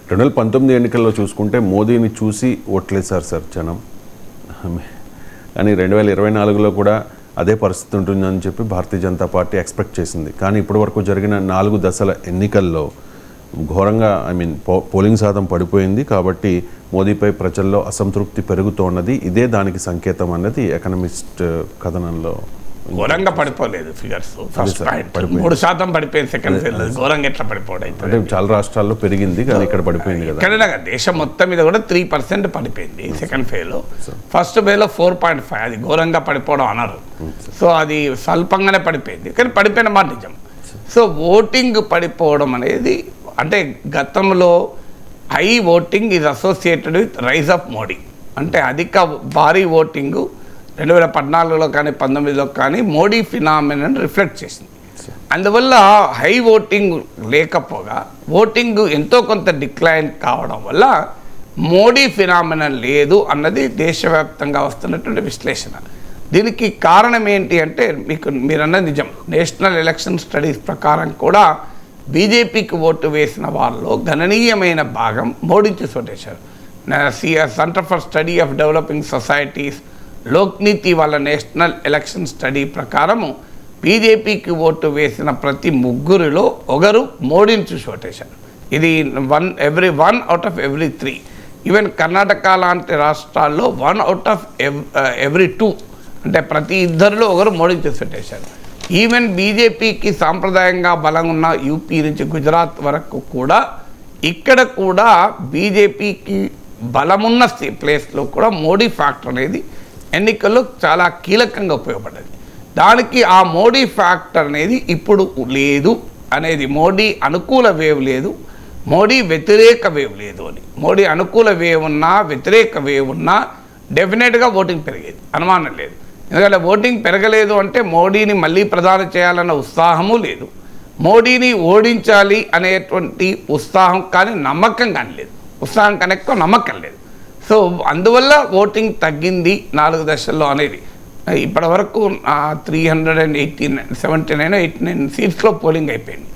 2019 ఎన్నికల్లో చూసుకుంటే మోదీని చూసి ఓట్లేశారు సార్ జనం. కానీ 2024లో కూడా అదే పరిస్థితి ఉంటుందని చెప్పి భారతీయ జనతా పార్టీ ఎక్స్పెక్ట్ చేసింది. కానీ ఇప్పటివరకు జరిగిన 4 దశల ఎన్నికల్లో ఘోరంగా పోలింగ్ శాతం పడిపోయింది. కాబట్టి మోదీపై ప్రజల్లో అసంతృప్తి పెరుగుతోన్నది. ఇదే దానికి సంకేతం అన్నది ఎకనమిస్ట్ కథనంలో. ఘోరంగా పడిపోలేదు ఫిగర్స్. ఫస్ట్ పాయింట్ 3% పడిపోయింది. సెకండ్ ఫేజ్ ఘోరంగా ఎట్లా పడిపోవడం అంటే చాలా రాష్ట్రాల్లో పెరిగింది కానీ ఇక్కడ పడిపోయింది కదా. ఇక్కడ దేశం మొత్తం మీద కూడా 3% పడిపోయింది సెకండ్ ఫేజ్లో. ఫస్ట్ ఫేజ్లో 4.5. అది ఘోరంగా పడిపోవడం అనరు. సో అది స్వల్పంగానే పడిపోయింది కానీ పడిపోయిన మాట నిజం. సో ఓటింగ్ పడిపోవడం అనేది అంటే గతంలో high voting is associated with rise of Modi. అంటే అధిక భారీ ఓటింగు 2014లో కానీ 19లో కానీ మోడీ ఫినామినన్ రిఫ్లెక్ట్ చేసింది. అందువల్ల హై ఓటింగ్ లేకపోగా ఓటింగ్ ఎంతో కొంత డిక్లైన్ కావడం వల్ల మోడీ ఫినామినన్ లేదు అన్నది దేశవ్యాప్తంగా వస్తున్నటువంటి విశ్లేషణ. దీనికి కారణం ఏంటి అంటే మీరన్నది నిజం. నేషనల్ ఎలక్షన్ స్టడీస్ ప్రకారం కూడా బీజేపీకి ఓటు వేసిన వాళ్ళలో గణనీయమైన భాగం మోడీకి ఓటేశారు. Centre for study of developing societies Lokniti వాళ్ళ నేషనల్ ఎలక్షన్ స్టడీ ప్రకారము బీజేపీకి ఓటు వేసిన ప్రతి ముగ్గురిలో ఒకరు మోడీని చూసి ఓటేశారు. ఇది 1 out of every 3. Even Karnataka లాంటి రాష్ట్రాల్లో 1 out of every 2 అంటే ప్రతి ఇద్దరిలో ఒకరు మోడీని చూసి ఓటేశారు. ఈవెన్ బీజేపీకి సాంప్రదాయంగా బలంగా ఉన్న యూపీ నుంచి గుజరాత్ వరకు కూడా ఇక్కడ కూడా బీజేపీకి బలమున్న ప్లేస్లో కూడా మోడీ ఫ్యాక్టర్ అనేది ఎన్నికల్లో చాలా కీలకంగా ఉపయోగపడ్డది. దానికి ఆ మోడీ ఫ్యాక్టర్ అనేది ఇప్పుడు లేదు అనేది, మోడీ అనుకూల వేవ్ లేదు, మోడీ వ్యతిరేక వేవ్ లేదు అని. మోడీ అనుకూల వేవ్ ఉన్నా వ్యతిరేక వేవ్ ఉన్నా డెఫినెట్గా ఓటింగ్ పెరిగేది, అనుమానం లేదు. ఎందుకంటే ఓటింగ్ పెరగలేదు అంటే మోడీని మళ్ళీ ప్రధాని చేయాలన్న ఉత్సాహము లేదు, మోడీని ఓడించాలి అనేటువంటి ఉత్సాహం కానీ నమ్మకం కానీ లేదు. ఉత్సాహం కన్నా ఎక్కువ నమ్మకం లేదు. సో అందువల్ల ఓటింగ్ తగ్గింది 4 దశల్లో అనేది. ఇప్పటి వరకు 389 సీట్స్లో పోలింగ్ అయిపోయింది.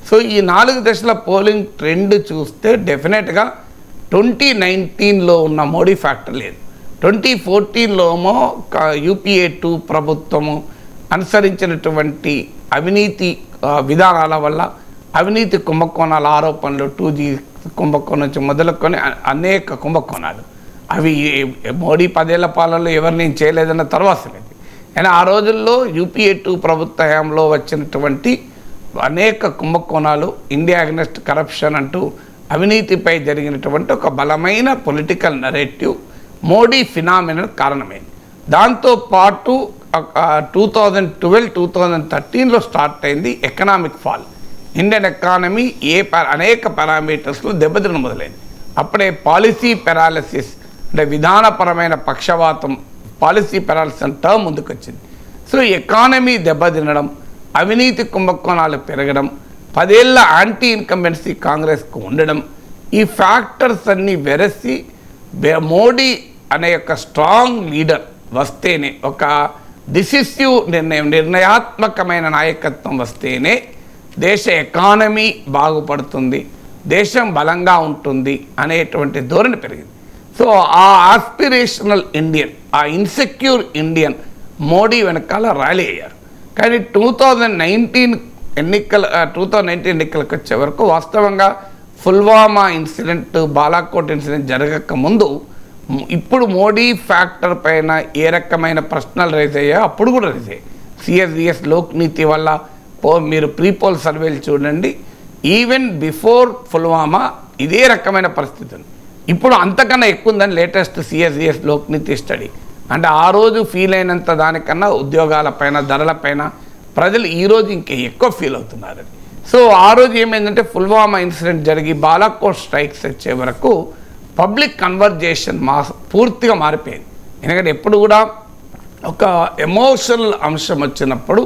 సో ఈ 4 దశల పోలింగ్ ట్రెండ్ చూస్తే డెఫినెట్గా 2019లో ఉన్న మోడీ ఫ్యాక్టర్ లేదు. 2014లోమో యూపీఏ 2 ప్రభుత్వము అనుసరించినటువంటి అవినీతి విధానాల వల్ల అవినీతి కుంభకోణాల ఆరోపణలు 2G కుంభకోణం నుంచి మొదలుకొని అనేక కుంభకోణాలు అవి మోడీ 10 ఏళ్ల పాలనలో ఎవరిని చేయలేదన్న తర్వాత సంగతి. కానీ ఆ రోజుల్లో యూపీఏ 2 ప్రభుత్వ హయాంలో వచ్చినటువంటి అనేక కుంభకోణాలు, ఇండియా అగెన్స్ట్ కరప్షన్ అంటూ అవినీతిపై జరిగినటువంటి ఒక బలమైన పొలిటికల్ నరేటివ్ మోడీ ఫినామినల్ కారణమైంది. దాంతోపాటు 2012-2013లో స్టార్ట్ అయింది ఎకనామిక్ ఫాల్. ఇండియన్ ఎకానమీ అనేక పారామీటర్స్లో దెబ్బతిన మొదలైంది. అప్పుడే పాలసీ పెరాలసిస్ అంటే విధానపరమైన పక్షవాతం, పాలసీ పెరాలసిస్ అని టర్మ్ ముందుకు వచ్చింది. సో ఎకానమీ దెబ్బతినడం, అవినీతి కుంభకోణాలు పెరగడం, 10 ఏళ్ల యాంటీ ఇన్కంబెన్సీ కాంగ్రెస్కు ఉండడం, ఈ ఫ్యాక్టర్స్ అన్నీ వెరసి మోడీ అనే ఒక స్ట్రాంగ్ లీడర్ వస్తేనే, ఒక డిసిసివ్ నిర్ణయాత్మకమైన నాయకత్వం వస్తేనే దేశ ఎకానమీ బాగుపడుతుంది, దేశం బలంగా ఉంటుంది అనేటువంటి ధోరణి పెరిగింది. సో ఆ ఆస్పిరేషనల్ ఇండియన్, ఆ ఇన్సెక్యూర్ ఇండియన్ మోడీ వెనకాల ర్యాలీ అయ్యారు. కానీ 2019 ఎన్నికలకు వచ్చే వరకు వాస్తవంగా పుల్వామా ఇన్సిడెంట్, బాలాకోట్ ఇన్సిడెంట్ జరగక ముందు ఇప్పుడు మోడీ ఫ్యాక్టర్ పైన ఏ రకమైన ప్రశ్నలు రైజ్ అయ్యాయో అప్పుడు కూడా రైజ్ అయ్యాయి. సిఎస్డిఎస్ లోక్నీతి వల్ల మీరు ప్రీపోల్ సర్వేలు చూడండి, ఈవెన్ బిఫోర్ పుల్వామా ఇదే రకమైన పరిస్థితి ఉంది. ఇప్పుడు అంతకన్నా ఎక్కువ ఉందని లేటెస్ట్ సిఎస్డిఎస్ లోక్నీతి స్టడీ. అంటే ఆ రోజు ఫీల్ అయినంత దానికన్నా ఉద్యోగాలపైన, ధరలపైన ప్రజలు ఈరోజు ఇంకా ఎక్కువ ఫీల్ అవుతున్నారు. సో ఆ రోజు ఏమైందంటే పుల్వామా ఇన్సిడెంట్ జరిగి బాలాకోట్ స్ట్రైక్స్ వచ్చే వరకు పబ్లిక్ కన్వర్జేషన్ పూర్తిగా మారిపోయింది. ఎందుకంటే ఎప్పుడు కూడా ఒక ఎమోషనల్ అంశం వచ్చినప్పుడు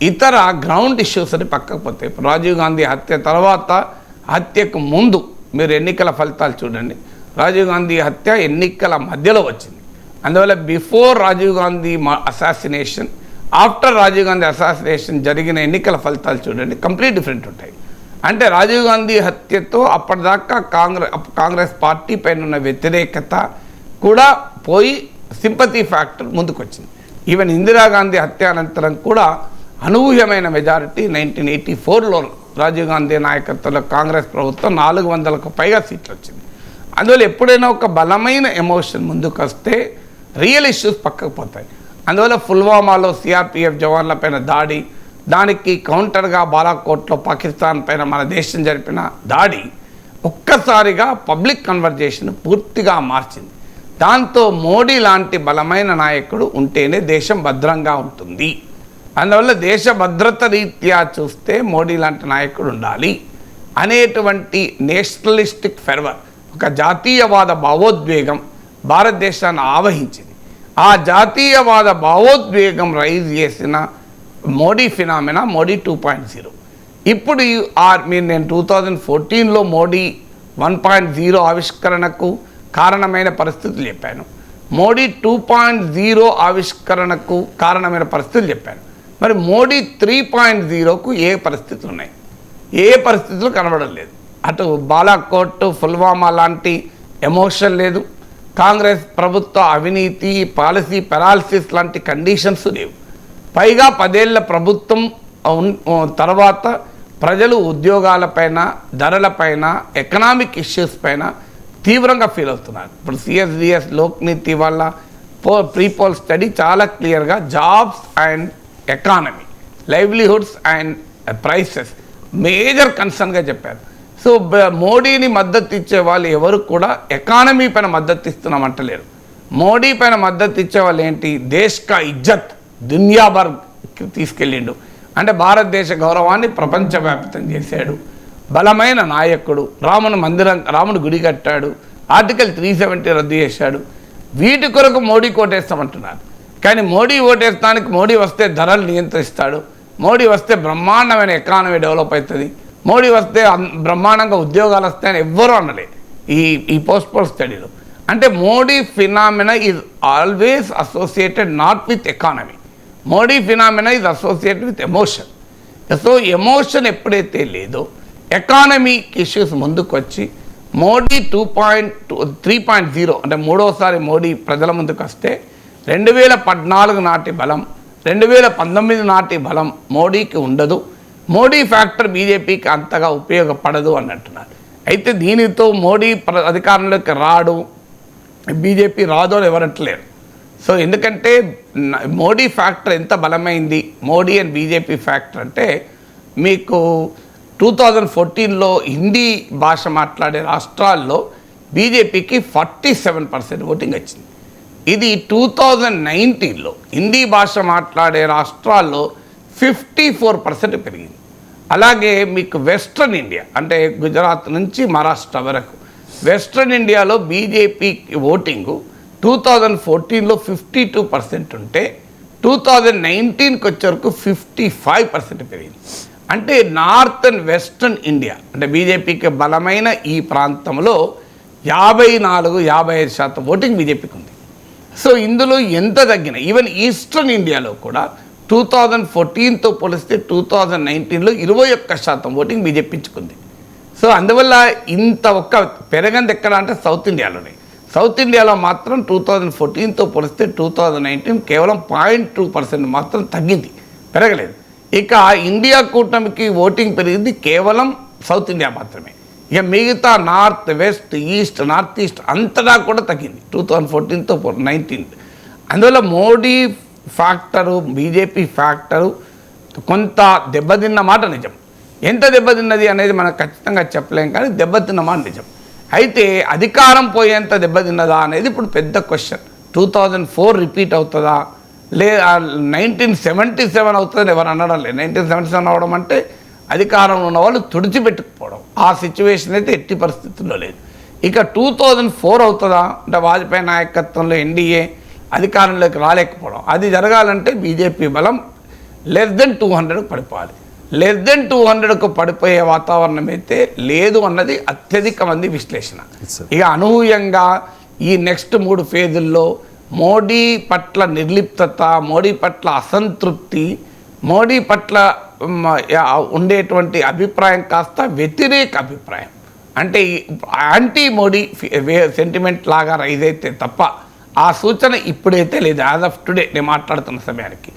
ఇతర గ్రౌండ్ ఇష్యూస్ అని పక్కకు పోతాయి. ఇప్పుడు రాజీవ్ గాంధీ హత్య తర్వాత, హత్యకు ముందు మీరు ఎన్నికల ఫలితాలు చూడండి. రాజీవ్ గాంధీ హత్య ఎన్నికల మధ్యలో వచ్చింది. అందువల్ల before Rajiv Gandhi assassination, after Rajiv Gandhi assassination జరిగిన ఎన్నికల ఫలితాలు చూడండి, కంప్లీట్ డిఫరెంట్ ఉంటాయి. అంటే రాజీవ్ గాంధీ హత్యతో అప్పటిదాకా కాంగ్రెస్ పార్టీ పైన ఉన్న వ్యతిరేకత కూడా పోయి సింపతి ఫ్యాక్టర్ ముందుకు వచ్చింది. ఈవెన్ ఇందిరాగాంధీ హత్య అనంతరం కూడా అనూహ్యమైన మెజారిటీ 1984లో రాజీవ్ గాంధీ నాయకత్వంలో కాంగ్రెస్ ప్రభుత్వం 400కు పైగా సీట్లు వచ్చింది. అందువల్ల ఎప్పుడైనా ఒక బలమైన ఎమోషన్ ముందుకు వస్తే రియల్ ఇష్యూస్ పక్కకు పోతాయి. అందువల్ల పుల్వామాలో సిఆర్పిఎఫ్ జవాన్ల పైన దాడి, దానికి కౌంటర్గా బాలాకోట్లో పాకిస్తాన్ పైన మన దేశం జరిపిన దాడి ఒక్కసారిగా పబ్లిక్ కన్వర్జేషన్ పూర్తిగా మార్చింది. దాంతో మోడీ లాంటి బలమైన నాయకుడు ఉంటేనే దేశం భద్రంగా ఉంటుంది. అందువల్ల దేశ భద్రత రీత్యా చూస్తే మోడీ లాంటి నాయకుడు ఉండాలి అనేటువంటి నేషనలిస్టిక్ ఫెర్వర్, ఒక జాతీయవాద భావోద్వేగం భారతదేశాన్ని ఆవహించింది. ఆ జాతీయవాద భావోద్వేగం రైజ్ చేసిన మోడీ ఫినామినా మోడీ 2.0. ఇప్పుడు నేను 2014లో మోడీ 1.0 ఆవిష్కరణకు కారణమైన పరిస్థితులు చెప్పాను. మోడీ 2.0 ఆవిష్కరణకు కారణమైన పరిస్థితులు చెప్పాను. మరి మోడీ 3.0కు ఏ పరిస్థితులు ఉన్నాయి? ఏ పరిస్థితులు కనబడడం లేదు. అటు బాలాకోట్, పుల్వామా లాంటి ఎమోషన్ లేదు. కాంగ్రెస్ ప్రభుత్వ అవినీతి, పాలసీ పెరాలసిస్ లాంటి కండిషన్స్ లేవు. పైగా 10 ఏళ్ల ప్రభుత్వం తర్వాత ప్రజలు ఉద్యోగాలపైన, ధరలపైన, ఎకనామిక్ ఇష్యూస్ పైన తీవ్రంగా ఫీల్ అవుతున్నారు. ఇప్పుడు సిఎస్డిఎస్ లోక్నీతి వల్ల ప్రీపోల్ స్టడీ చాలా క్లియర్గా jobs and economy, livelihoods and prices major కన్సర్న్గా చెప్పారు. సో మోడీని మద్దతు ఇచ్చే వాళ్ళు ఎవరు కూడా ఎకానమీ పైన మద్దతు ఇస్తున్నామంటలేరు. మోడీ పైన మద్దతు ఇచ్చే వాళ్ళు ఏంటి? దేశ్ కా ఇజ్జత్ దునియాభర్ తీసుకెళ్ళిండు. అంటే భారతదేశ గౌరవాన్ని ప్రపంచవ్యాప్తం చేశాడు. బలమైన నాయకుడు. రాముడు గుడి కట్టాడు. ఆర్టికల్ 370 రద్దు చేశాడు. వీటి కొరకు మోడీ ఓటేస్తామంటున్నారు. కానీ మోడీ ఓటేస్తానికి మోడీ వస్తే ధరలు నియంత్రిస్తాడు, మోడీ వస్తే బ్రహ్మాండమైన ఎకానమీ డెవలప్ అవుతుంది, మోడీ వస్తే బ్రహ్మాండంగా ఉద్యోగాలు వస్తాయని ఎవ్వరూ అనలేదు ఈ పోల్ స్టడీలో. అంటే Modi phenomena is always associated not with economy. Modi phenomena is associated with emotion. So emotion ఎప్పుడైతే లేదో ఎకానమీకి ఇష్యూస్ ముందుకు వచ్చి మోడీ 3.0 అంటే మూడోసారి మోడీ ప్రజల ముందుకు వస్తే 2014 నాటి బలం, 2019 నాటి బలం మోడీకి ఉండదు. మోడీ ఫ్యాక్టర్ బీజేపీకి అంతగా ఉపయోగపడదు అని అంటున్నారు. అయితే దీనితో మోడీ అధికారంలోకి రాడు, బీజేపీ రాదు అని ఎవరంటలేరు. సో ఎందుకంటే మోడీ ఫ్యాక్టర్ ఎంత బలమైంది, మోడీ అండ్ బీజేపీ ఫ్యాక్టర్ అంటే మీకు 2014లో హిందీ భాష మాట్లాడే రాష్ట్రాల్లో బీజేపీకి 47% ఓటింగ్ వచ్చింది. ఇది 2019లో హిందీ భాష మాట్లాడే రాష్ట్రాల్లో 54% పెరిగింది. అలాగే మీకు వెస్ట్రన్ ఇండియా అంటే గుజరాత్ నుంచి మహారాష్ట్ర వరకు వెస్ట్రన్ ఇండియాలో బీజేపీ ఓటింగు 2014లో 52% ఉంటే 2019కి వచ్చే వరకు 55% పెరిగింది. అంటే నార్త్ అండ్ వెస్ట్రన్ ఇండియా అంటే బీజేపీకి బలమైన ఈ ప్రాంతంలో 54-55% ఓటింగ్ బీజేపీకి ఉంది. సో ఇందులో ఎంత తగ్గిన ఈవెన్ ఈస్టర్న్ ఇండియాలో కూడా 2014తో పోలిస్తే 2019లో 21% ఓటింగ్ బీజేపీ ఇచ్చుకుంది. సో అందువల్ల ఇంత పెరగంది ఎక్కడ అంటే సౌత్ ఇండియాలోనే. సౌత్ ఇండియాలో మాత్రం 2014తో పోలిస్తే 2019 కేవలం 0.2% మాత్రం తగ్గింది, పెరగలేదు. ఇక ఇండియా కూటమికి ఓటింగ్ పెరిగింది కేవలం సౌత్ ఇండియా మాత్రమే. ఇక మిగతా north, west, east, north east అంతటా కూడా తగ్గింది 2014తో 19. అందువల్ల మోడీ ఫ్యాక్టరు, బీజేపీ ఫ్యాక్టరు కొంత దెబ్బతిన్న మాట నిజం. ఎంత దెబ్బతిన్నది అనేది మనం ఖచ్చితంగా చెప్పలేం, కానీ దెబ్బతిన్న మాట నిజం. అయితే అధికారం పోయేంత దెబ్బతిన్నదా అనేది ఇప్పుడు పెద్ద క్వశ్చన్. 2004 రిపీట్ అవుతుందా, లేదా 1977 అవుతుందని ఎవరు అనడం లేదు. 1977 అవడం అంటే అధికారంలో ఉన్న వాళ్ళు తుడిచిపెట్టుకుపోవడం. ఆ సిచ్యువేషన్ అయితే ఎట్టి పరిస్థితుల్లో లేదు. ఇక 2004 అవుతుందా అంటే వాజ్పేయి నాయకత్వంలో ఎన్డీఏ అధికారంలోకి రాలేకపోవడం. అది జరగాలంటే బీజేపీ బలం <200 పడిపోవాలి. <200కు పడిపోయే వాతావరణం అయితే లేదు అన్నది అత్యధిక మంది విశ్లేషణ. ఇక అనూహ్యంగా ఈ నెక్స్ట్ 3 ఫేజుల్లో మోడీ పట్ల నిర్లిప్తత, మోడీ పట్ల అసంతృప్తి, మోడీ పట్ల ఉండేటువంటి అభిప్రాయం కాస్త వ్యతిరేక అభిప్రాయం, అంటే యాంటీ మోడీ సెంటిమెంట్ లాగా రైజ్ అయితే తప్ప ఆ సూచన ఇప్పుడైతే లేదు, యాజ్ ఆఫ్ టుడే నేను మాట్లాడుతున్న సమయానికి.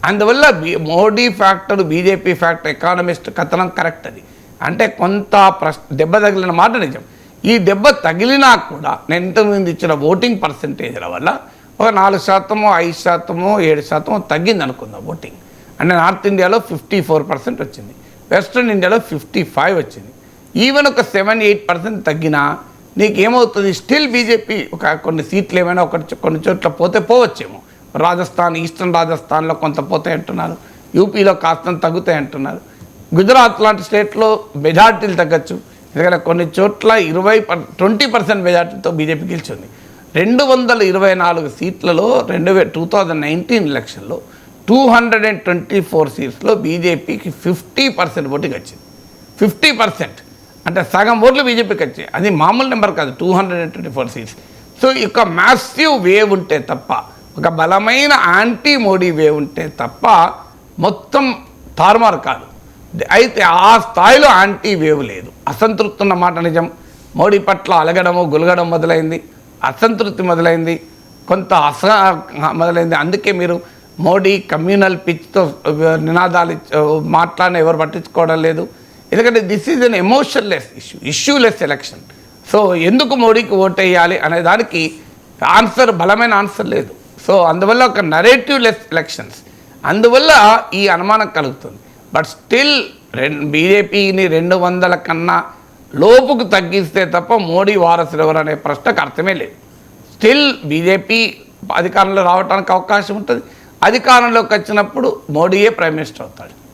అందువల్ల Modi factor, BJP factor, economist కథనం కరెక్ట్. అది అంటే కొంత దెబ్బ తగిలిన మాట నిజం. ఈ దెబ్బ తగిలినా కూడా నేను ఇంతకుముందు ఇచ్చిన ఓటింగ్ పర్సంటేజ్ల వల్ల ఒక 4%, 5%, 7% తగ్గింది అనుకుందాం ఓటింగ్. అంటే నార్త్ ఇండియాలో 54% వచ్చింది, వెస్ట్రన్ ఇండియాలో 55 వచ్చింది. ఈవెన్ ఒక 7-8% తగ్గినా నీకేమవుతుంది, స్టిల్ బీజేపీ కొన్ని సీట్లు ఏమైనా కొన్ని చోట్ల పోవచ్చేమో. రాజస్థాన్, ఈస్టర్న్ రాజస్థాన్లో కొంత పోతాయి అంటున్నారు, యూపీలో కాస్త తగ్గుతాయి అంటున్నారు. గుజరాత్ లాంటి స్టేట్లో మెజార్టీలు తగ్గచ్చు, ఎందుకంటే కొన్ని చోట్ల 20% మెజార్టీతో బీజేపీ గెలిచింది. 224 సీట్లలో 2019 ఎలక్షన్లో 224 సీట్స్లో బీజేపీకి 50% ఓటింగ్ వచ్చింది. 50% అంటే సగం ఓట్లు బీజేపీకి వచ్చాయి. అది మామూలు నెంబర్ కాదు, 224 సీట్స్. సో ఇక మ్యాసివ్ వేవ్ ఉంటే తప్ప, ఒక బలమైన యాంటీ మోడీ వేవ్ ఉంటే తప్ప మొత్తం తారుమారు కాదు. అయితే ఆ స్థాయిలో యాంటీ వేవ్ లేదు. అసంతృప్తి ఉన్న మాట నిజం. మోడీ పట్ల అలగడము, గులగడం మొదలైంది, అసంతృప్తి మొదలైంది, కొంత మొదలైంది. అందుకే మీరు మోడీ కమ్యూనల్ పిచ్తో నినాదాలు మాట్లాడిన ఎవరు పట్టించుకోవడం లేదు. ఎందుకంటే this is an emotionless issueless election. So ఎందుకు మోడీకి ఓటేయాలి అనే దానికి బలమైన ఆన్సర్ లేదు. సో అందువల్ల ఒక నరేటివ్లెస్ ఎలక్షన్స్, అందువల్ల ఈ అనుమానం కలుగుతుంది. బట్ స్టిల్ బీజేపీని 200 కన్నా లోపుకు తగ్గిస్తే తప్ప మోడీ వారసులు ఎవరు అనే ప్రశ్నకు అర్థమే లేదు. స్టిల్ బీజేపీ అధికారంలో రావడానికి అవకాశం ఉంటుంది. అధికారంలోకి వచ్చినప్పుడు మోడీయే ప్రైమ్ మినిస్టర్ అవుతాడు.